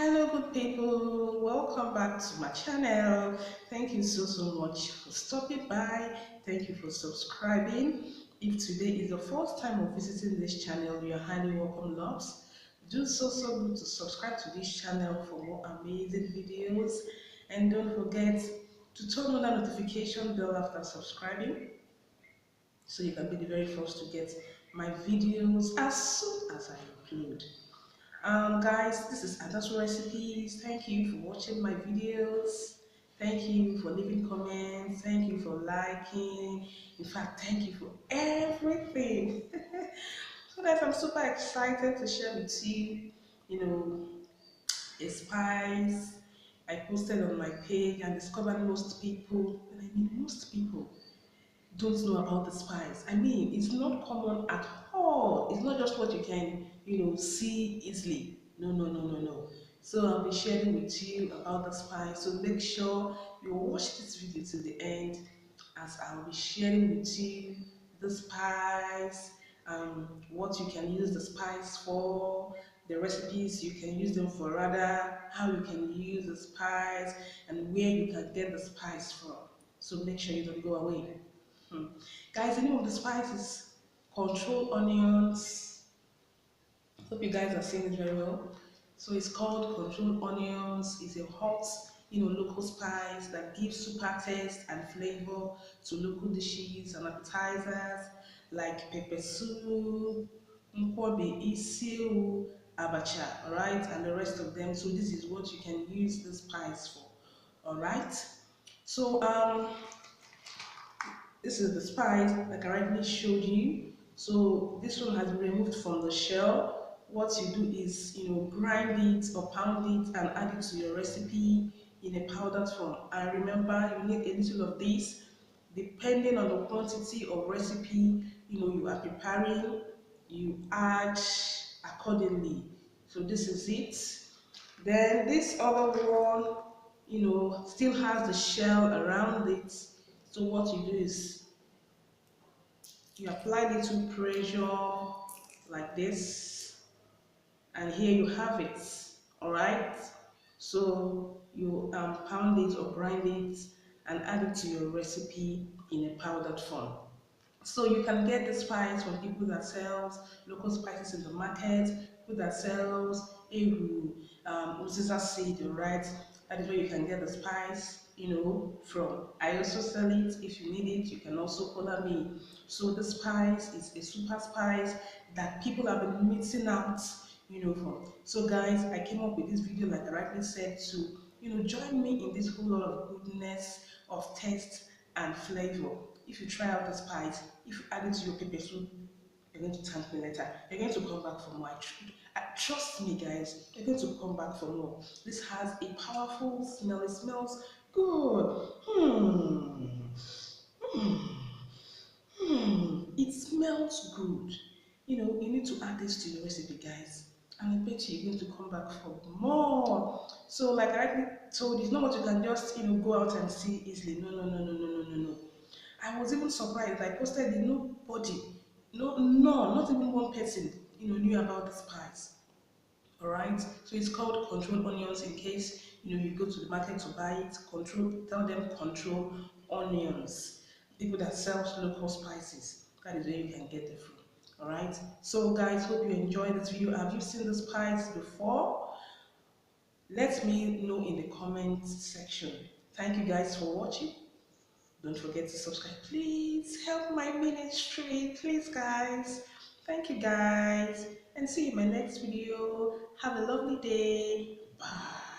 Hello good people, welcome back to my channel. Thank you so much for stopping by. Thank you for subscribing. If today is the first time of visiting this channel, you're highly welcome, loves. Do so good to subscribe to this channel for more amazing videos, and don't forget to turn on that notification bell after subscribing so you can be the very first to get my videos as soon as I upload. Guys, this is Ada's Recipes. Thank you for watching my videos. Thank you for leaving comments. Thank you for liking. In fact, thank you for everything. So guys, I'm super excited to share with you, you know, a spice I posted on my page and discovered most people, and I mean most people, don't know about the spice. I mean, it's not common at all. It's not just what you can, see easily. No. So I'll be sharing with you about the spice. So make sure you watch this video to the end, as I'll be sharing with you the spice, what you can use the spice for, the recipes you can use them for, rather how you can use the spice, and where you can get the spice from. So make sure you don't go away. Hmm. Guys, the name of the spice is control onions. Hope you guys are seeing it very well. So it's called control onions. It's a hot, local spice that gives super taste and flavor to local dishes and appetizers like pepper soup, nkwobi, isiu, abacha, alright, and the rest of them. So this is what you can use the spice for, alright. So this is the spice like I rightly showed you. So this one has been removed from the shell. What you do is, grind it or pound it and add it to your recipe in a powdered form. And remember, you need a little of this depending on the quantity of recipe you are preparing. You add accordingly. So this is it. Then this other one, still has the shell around it. So what you do is you apply little pressure like this, and here you have it. All right. So you pound it or grind it and add it to your recipe in a powdered form. So you can get the spice from people that sells local spices in the market, people that sells Ehu, Uziza seed, right? That is where you can get the spice, from. I also sell it. If you need it, you can also order me. So the spice is a super spice that people have been missing out, from. So guys, I came up with this video, like I rightly said, to, join me in this whole lot of goodness, of taste and flavor. If you try out the spice, if you add it to your pepper soup, you're going to thank me later. You're going to come back for more. Trust me, guys, you're going to come back for more. This has a powerful smell. It smells good. It smells good. You need to add this to your recipe, guys. And I bet you're going to come back for more. So, like I already told you, it's not what you can just, go out and see easily. No. I was even surprised. I posted it, nobody, no, not even one person, knew about the spice. Alright, so it's called control onions. In case you go to the market to buy it, tell them control onions. People that sell local spices, that is where you can get it from. Alright, so guys, hope you enjoyed this video. Have you seen the spice before? Let me know in the comment section. Thank you guys for watching. Don't forget to subscribe. Please help my ministry. Please, guys. Thank you, guys. And see you in my next video. Have a lovely day. Bye.